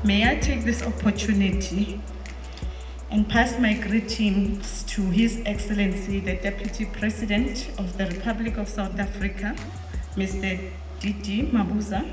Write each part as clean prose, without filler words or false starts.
May I take this opportunity and pass my greetings to His Excellency, the Deputy President of the Republic of South Africa, Mr. Didi Mabuza,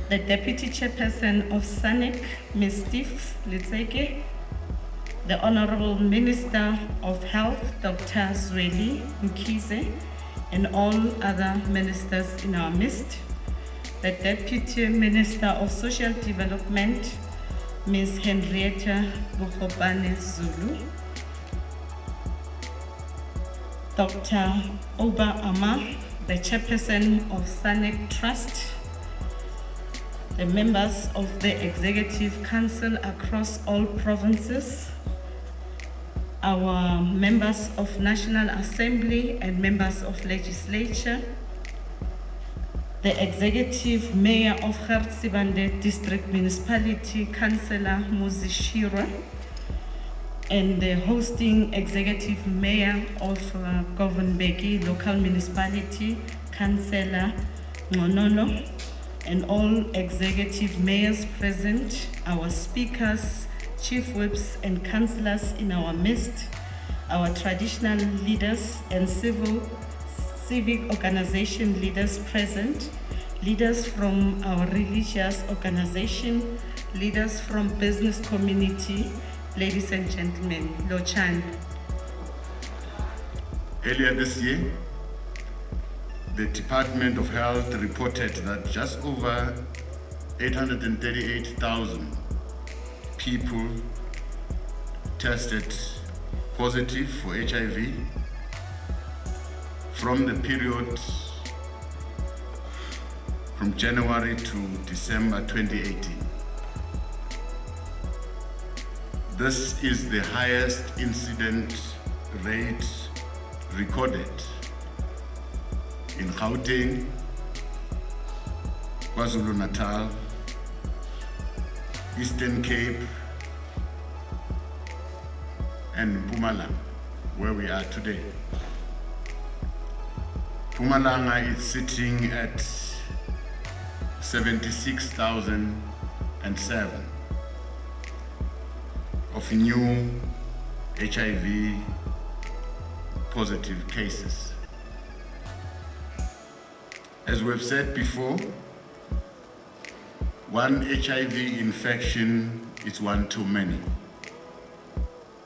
the Deputy Chairperson of SANEC, Ms. Steve Litseke, the Honorable Minister of Health, Dr. Zweli Mkhize, and all other ministers in our midst, the Deputy Minister of Social Development, Ms. Henrietta Bogopane-Zulu, Dr. Oba Ama, the Chairperson of SANEC Trust, the members of the Executive Council across all provinces, our members of National Assembly and members of Legislature, the Executive Mayor of Garsibande District Municipality, Councillor Muzishira, and the hosting Executive Mayor of Govenbeki Local Municipality, Councillor Ngonono, and all Executive Mayors present, our speakers, Chief Whips and Councillors in our midst, our traditional leaders and civic organization leaders present, leaders from our religious organization, leaders from business community, ladies and gentlemen, Lochan. Earlier this year, the Department of Health reported that just over 838,000 people tested positive for HIV from the period from January to December 2018. This is the highest incident rate recorded in Gauteng, KwaZulu-Natal, Eastern Cape, and Mpumalanga, where we are today. Mpumalanga is sitting at 76,007 of new HIV positive cases. As we've said before, one HIV infection is one too many.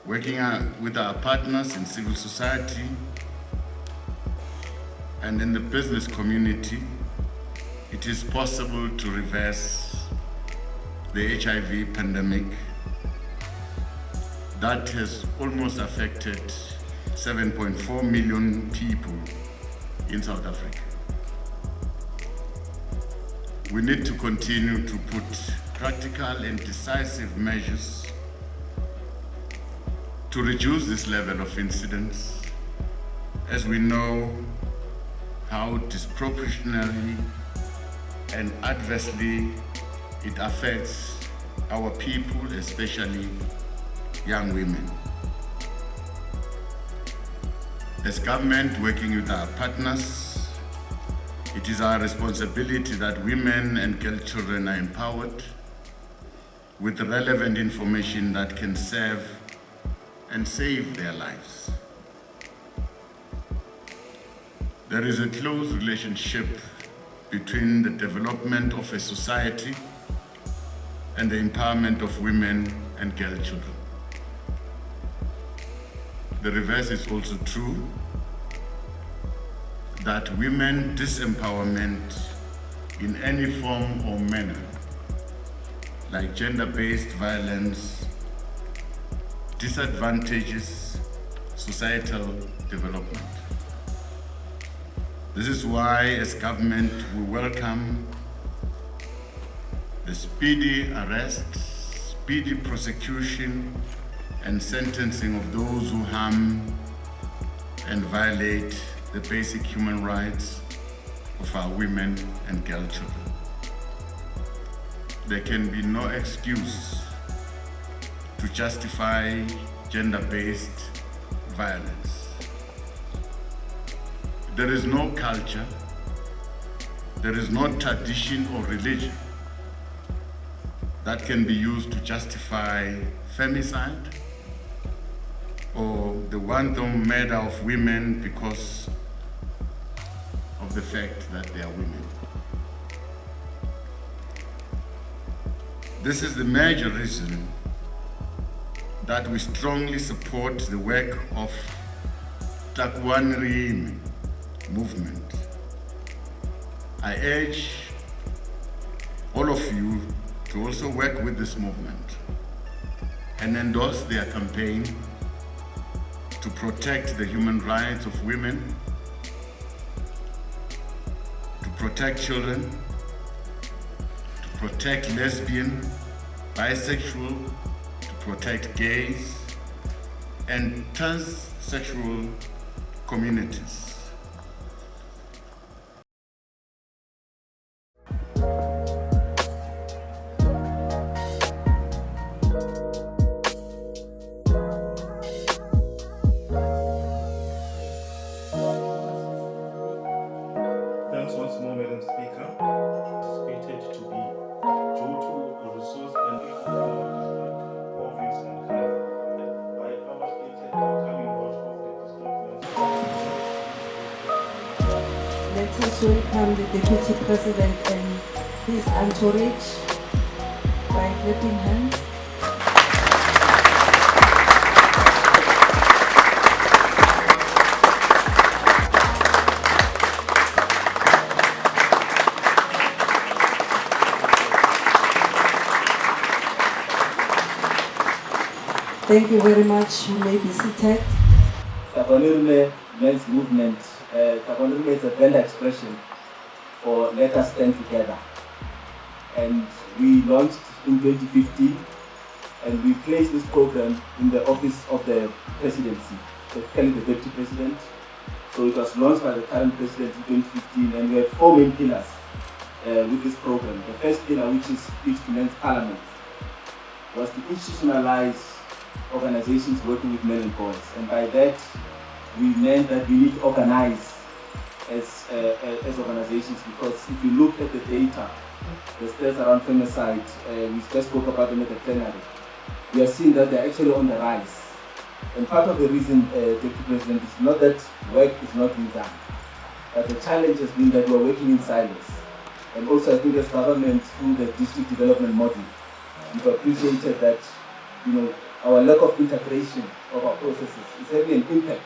Working with our partners in civil society and in the business community, it is possible to reverse the HIV pandemic that has almost affected 7.4 million people in South Africa. We need to continue to put practical and decisive measures to reduce this level of incidence, as we know how disproportionately and adversely it affects our people, especially young women. As government working with our partners, it is our responsibility that women and girl children are empowered with relevant information that can serve and save their lives. There is a close relationship between the development of a society and the empowerment of women and girl children. The reverse is also true, that women disempowerment in any form or manner, like gender-based violence, disadvantages societal development. This is why, as government, we welcome the speedy arrest, speedy prosecution, and sentencing of those who harm and violate the basic human rights of our women and girl children. There can be no excuse to justify gender-based violence. There is no culture, there is no tradition or religion that can be used to justify femicide or the wanton murder of women because of the fact that they are women. This is the major reason that we strongly support the work of Takuanri movement. I urge all of you to also work with this movement and endorse their campaign to protect the human rights of women, to protect children, to protect lesbian, bisexual, to protect gays and transsexual communities. Thanks once more, Madam Speaker. Anticipated to be due to resource and obvious and hard by our stated coming out of the Let us welcome the Deputy President and his entourage by clapping hands. Thank you very much. You may be seated. Takuanri men's movement. Takuanri is a vendor expression for Let Us Stand Together. And we launched in 2015 and we placed this program in the office of the presidency, specifically the deputy president. So it was launched by the current president in 2015 and we have 4 main pillars with this program. The first pillar, which is speech to men's parliament, was to institutionalize organizations working with men and boys, and by that we meant that we need to organize as organizations, because if you look at the data, the stats around femicide, we just spoke about them at the plenary, we are seeing that they're actually on the rise. And part of the reason, Deputy President, is not that work is not being done, but the challenge has been that we're working in silos. And also I think as government, through the district development model, we've appreciated that, our lack of integration of our processes is having an impact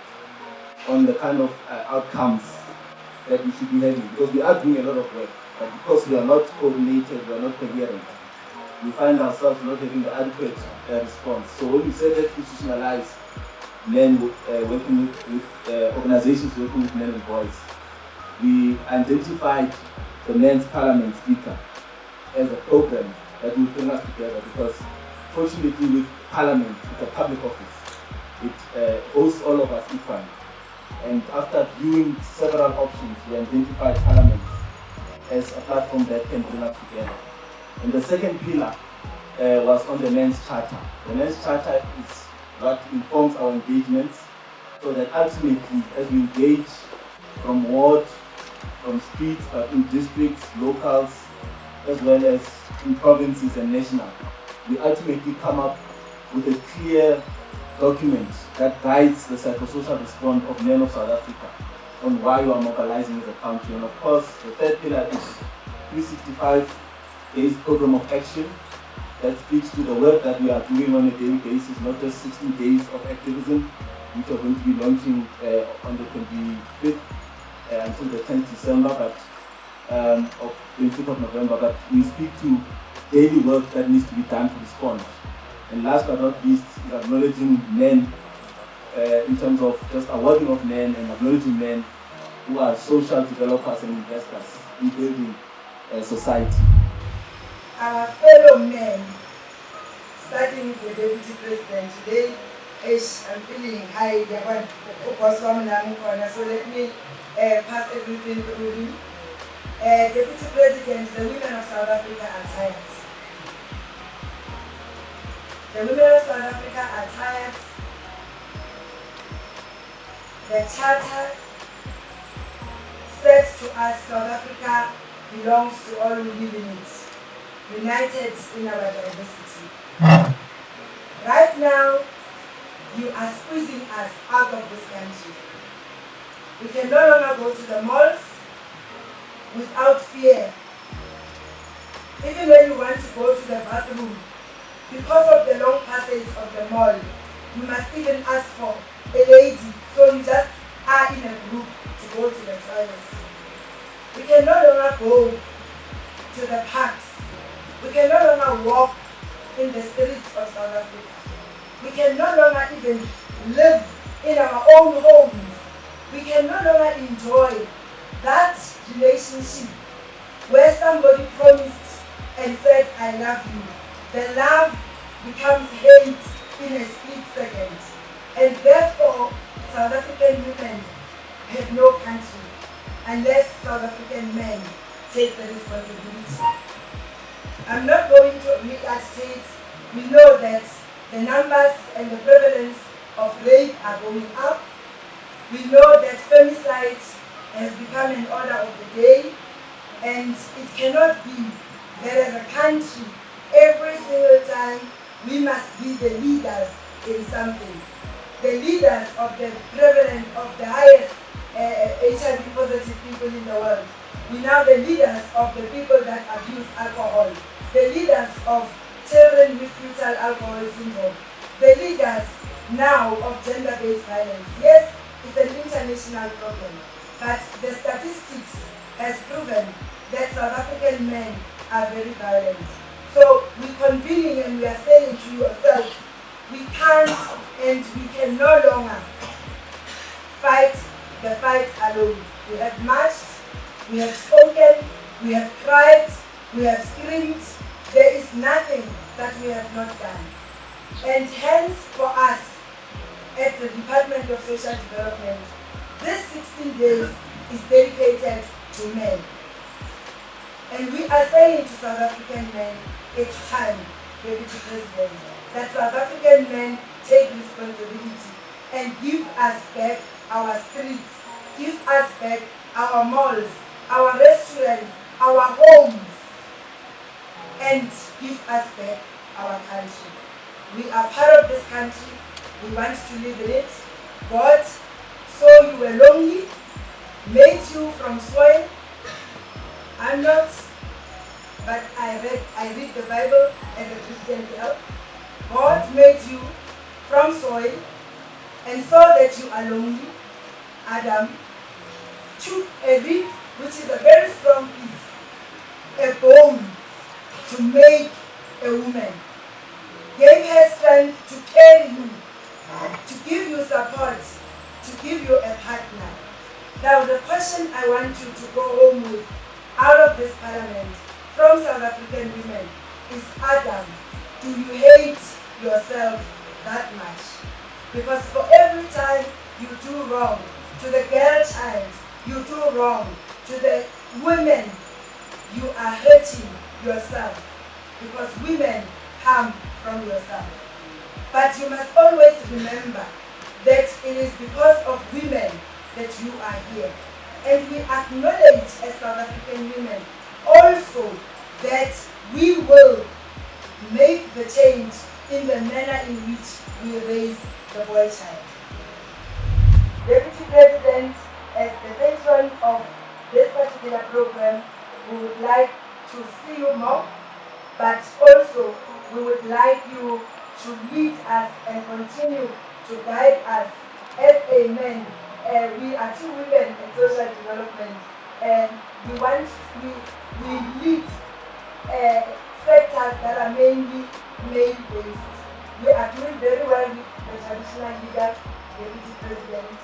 on the kind of outcomes that we should be having, because we are doing a lot of work, but because we are not coordinated, we are not coherent, we find ourselves not having the adequate response. So when we say that institutionalize men working with organizations working with men and boys, we identified the Men's Parliament Speaker as a program that will bring us together, because fortunately with Parliament, it's a public office. It hosts all of us equally. And after viewing several options, we identified Parliament as a platform that can bring us together. And the second pillar was on the Men's Charter. The Men's Charter is what informs our engagements, so that ultimately, as we engage from ward, from streets, but in districts, locals, as well as in provinces and national, we ultimately come up with a clear document that guides the psychosocial response of men of South Africa on why we are mobilizing as a country. And of course, the third pillar is 365 days program of action that speaks to the work that we are doing on a daily basis, not just 16 days of activism, which are going to be launching on the 25th until the 10th December, but of 25th of November, but we speak to daily work that needs to be done to respond. And last but not least, is acknowledging men in terms of just awarding of men and acknowledging men who are social developers and investors in building society. Our fellow men, starting with the Deputy President today, I'm feeling high, so let me pass everything through him. Deputy President, the women of South Africa are tired. The women of South Africa are tired. The charter said to us, South Africa belongs to all who live in it. united in our diversity. Right now, you are squeezing us out of this country. We can no longer go to the malls without fear. Even when you want to go to the bathroom, because of the long passage of the mall, you must even ask for a lady, so you just are in a group to go to the toilet. We can no longer go to the parks. We can no longer walk in the streets of South Africa. We can no longer even live in our own homes. We can no longer enjoy that relationship where somebody promised and said, I love you. The love becomes hate in a split second. And therefore, South African women have no country unless South African men take the responsibility. I'm not going to reiterate. We know that the numbers and the prevalence of rape are going up. We know that femicide has become an order of the day, and it cannot be that as a country, every single time we must be the leaders in something. The leaders of the prevalence of the highest HIV positive people in the world. We now the leaders of the people that abuse alcohol. The leaders of children with fetal alcohol syndrome. The leaders now of gender-based violence. Yes, it's an international problem, but the statistics has proven that South African men are very violent. So we're convening and we are saying to yourself, we can't and we can no longer fight the fight alone. We have marched, we have spoken, we have cried, we have screamed. There is nothing that we have not done. And hence for us at the Department of Social Development, this 16 days is dedicated to men. And we are saying to South African men, it's time, Deputy President, that South African men take responsibility and give us back our streets, give us back our malls, our restaurants, our homes, and give us back our country. We are part of this country. We want to live in it. God saw you were lonely, made you from soil. I'm not, but I read the Bible as a Christian girl. God made you from soil and saw that you are lonely. Adam took a rib, which is a very strong piece, a bone, to make a woman. Gave her strength to carry you, to give you support, to give you a partner. Now the question I want you to go home with out of this parliament from South African women is, Adam, do you hate yourself that much? Because for every time you do wrong to the girl child, you do wrong to the women, you are hurting yourself, because women come from yourself. But you must always remember that it is because of women that you are here. And we acknowledge as South African women also that we will make the change in the manner in which we raise the boy child. Deputy President, as the patron of this particular program, we would like to see you more, but also we would like you to lead us and continue to guide us as a man. We are two women in social development, and we lead sectors that are mainly male-based. We are doing very well with the traditional leaders, Deputy President.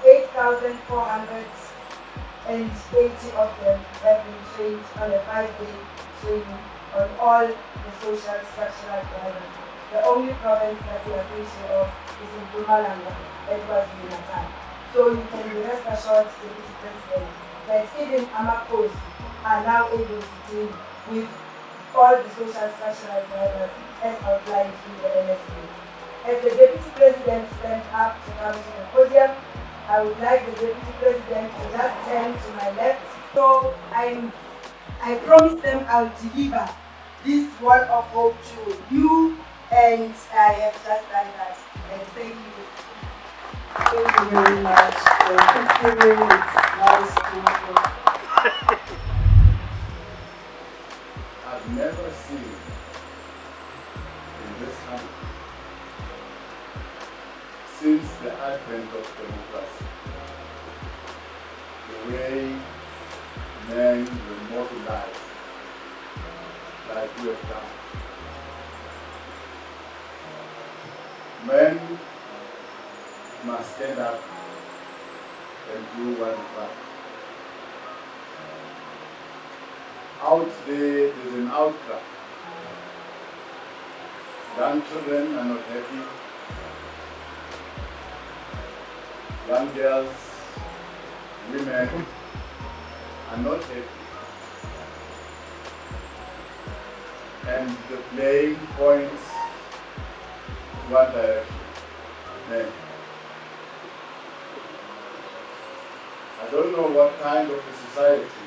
8,480 of them have been trained on a 5-day training on all the social structural drivers. The only province that we are pretty sure of is in Mpumalanga, KwaZulu-Natal. So you can be rest assured, Deputy President, that even Amakos are now able to deal with all the social structural drivers as outlined in the NSA. As the Deputy President stands up to come to the podium, I would like the Deputy President to just turn to my left. So I promise them I'll deliver this word of hope to you, and I have just done that. And thank you. Thank you very much. Thank you very much. Nice to meet you. I've never seen in this country, since the advent of democracy, the way men were mobilized like we have done. Men must stand up and do what is right. Out there, there's an outcry. Young children are not happy. Young girls, women are not happy. And the blame points one direction. Men. I don't know what kind of a society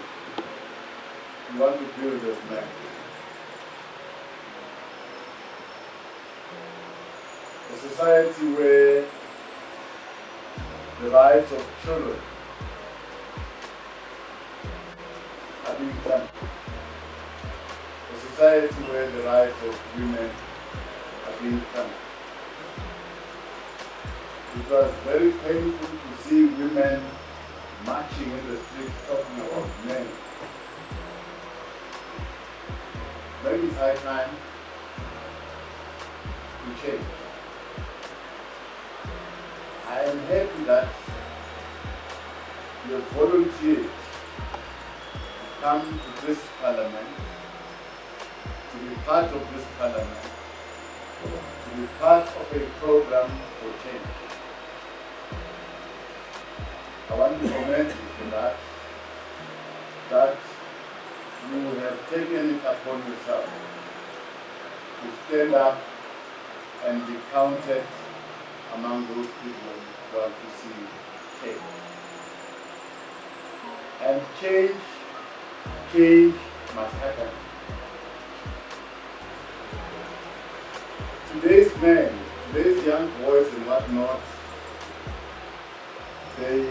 you want to build as men. A society where the rights of children are being done. A society where the rights of women are being done. It was very painful to see women marching in the streets talking about men. Maybe it's high time to change. I am happy that you have volunteered to come to this parliament, to be part of this parliament, to be part of a program for change. I want to commend you for that you have taken it upon yourself to stand up and be counted among those people who want to see change. And change must happen. Today's men, today's young boys and whatnot, they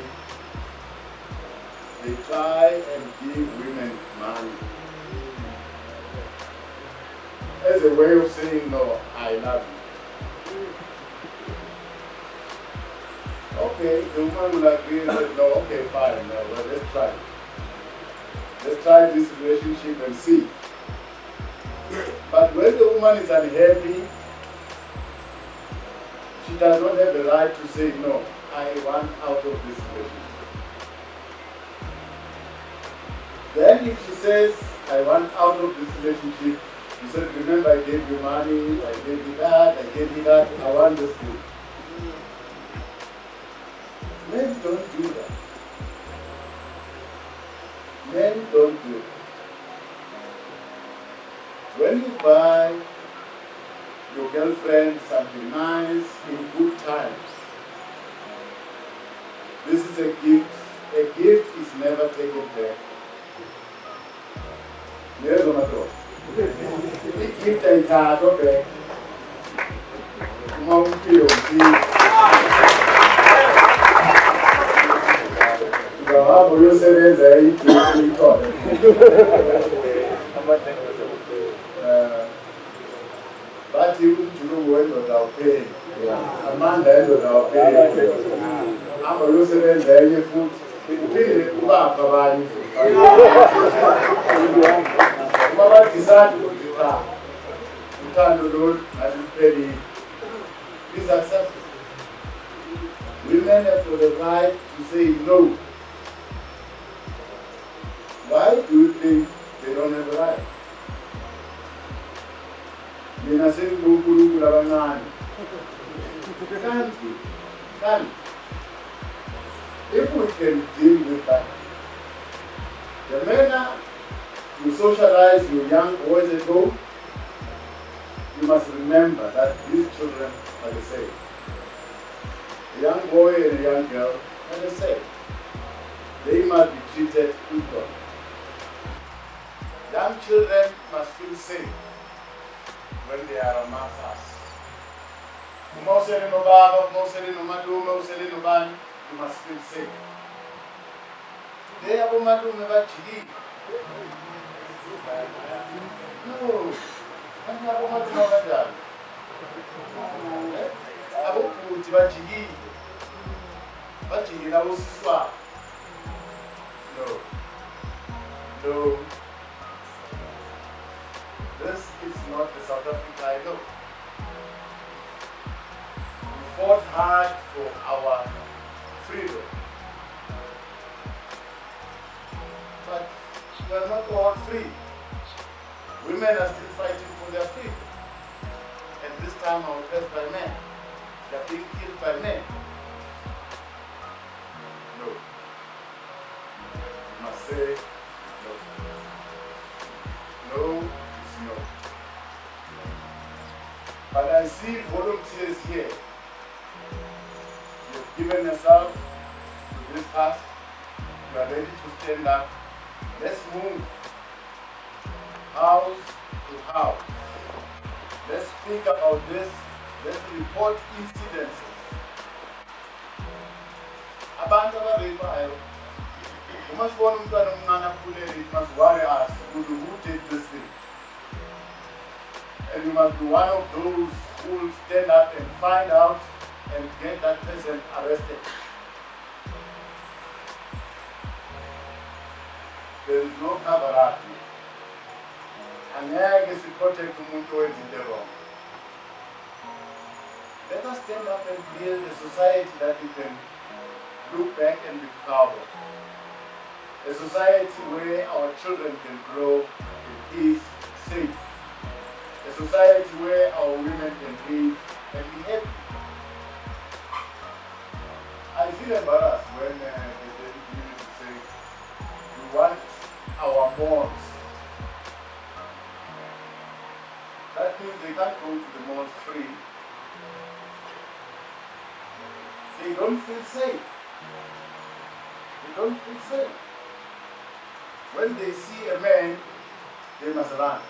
try and give women money as a way of saying, no, I love you. Okay, the woman will agree and say, no, okay, fine, no, well, let's try. Let's try this relationship and see. But when the woman is unhappy, she does not have the right to say, no, I want out of this relationship. Then if she says, I want out of this relationship, you said, remember I gave you money, I gave you that, I gave you that, I want this food. Men don't do that. Men don't do it. When you buy your girlfriend something nice in good times, this is a gift. A gift is never taken back. Yes or not? A gift I can't back. But you don't work without paying. Amanda ends without paying. I'm a Lucian very food. Mama decided to do that. You can't do it as you pay. Please accept it. Women have the right to say no. Why do you think they don't have a right? You can't. If we can deal with that, the manner you socialize your young boys and go, you must remember that these children are the same. A young boy and a young girl are the same. They must be treated equally. Young children must feel safe. when they are amongst us. Uma usele nobaba, uma usele nomalume, usele nobani, you must feel safe. Today abomalume bajikile. No, kanti abomalume kanjani? Abobhuti bajikile. Bajikile abosiswa. No. No. This is not the South Africa I know. We fought hard for our freedom. But we are not all free. Women are still fighting for their freedom. And this time are oppressed by men. They are being killed by men. No. You must say no. No is no. But I see volunteers here. You've given yourself to this task. You are ready to stand up. Let's move house to house. Let's speak about this. Let's report incidences. Abantu ababebayo, uma sibona umntwana omncane akhulele, it must worry us who did this thing. And you must be one of those who will stand up and find out and get that person arrested. There is no cover up here. Angeke siprotect umuntu owenze wrong. Let us stand up and build a society that we can look back and be proud of. A society where our children can grow in peace, safe. A society where our women can live and be happy. I feel embarrassed when the community say, we want our malls. That means they can't go to the malls free. They don't feel safe. They don't feel safe. When they see a man, they must run.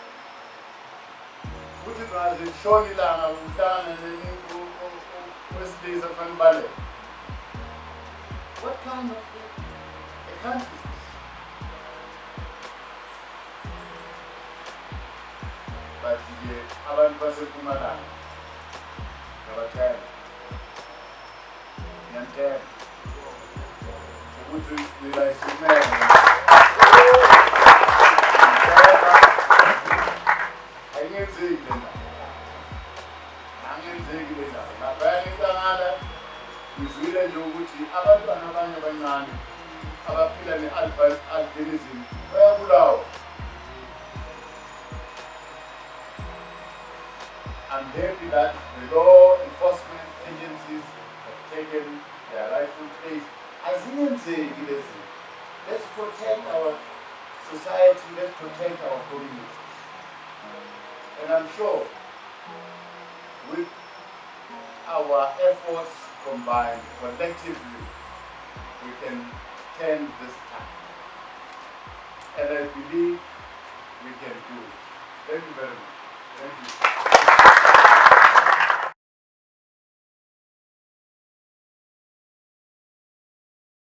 Futhi ngaze shona ilanga uhlangana nemuntu wesilisa fanibale. What kind of a country is this? But abantu baseMpumalanga ngabathanda. Ngiyamthemba ukuthi nilayisumele. Ngizwile nje ukuthi abantwana abanye abancane abaphila ne-albinism bayabulawa. I'm happy that the law enforcement agencies have taken their rightful place. Azingenzeki lezi. Let's protect our society, let's protect our communities. And I'm sure with our efforts combined collectively, we can turn this tide. And I believe we can do it. Thank you very much. Thank you.